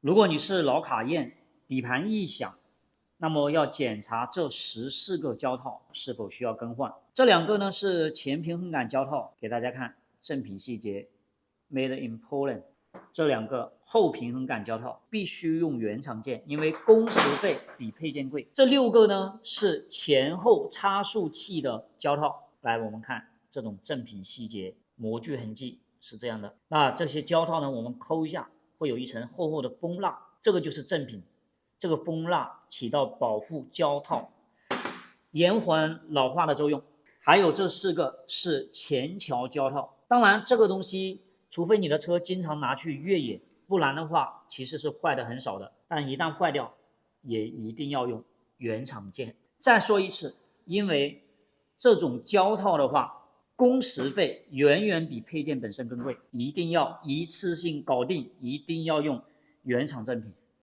如果你是老卡宴，底盘异响，那么要检查这14个胶套是否需要更换。这2个呢是前平衡杆胶套，给大家看正品细节 ，Made in Poland。这2个后平衡杆胶套必须用原厂件，因为工时费比配件贵。这6个呢是前后差速器的胶套。来，我们看这种正品细节，模具痕迹是这样的。那这些胶套呢，我们抠一下，会有一层厚厚的蜂蜡，这个就是正品。这个蜂蜡起到保护胶套、延缓老化的作用。还有这4个是前桥胶套。当然，这个东西除非你的车经常拿去越野，不然的话其实是坏的很少的。但一旦坏掉，也一定要用原厂件。再说一次，因为这种胶套的话，工时费远远比配件本身更贵，一定要一次性搞定，一定要用原厂正品。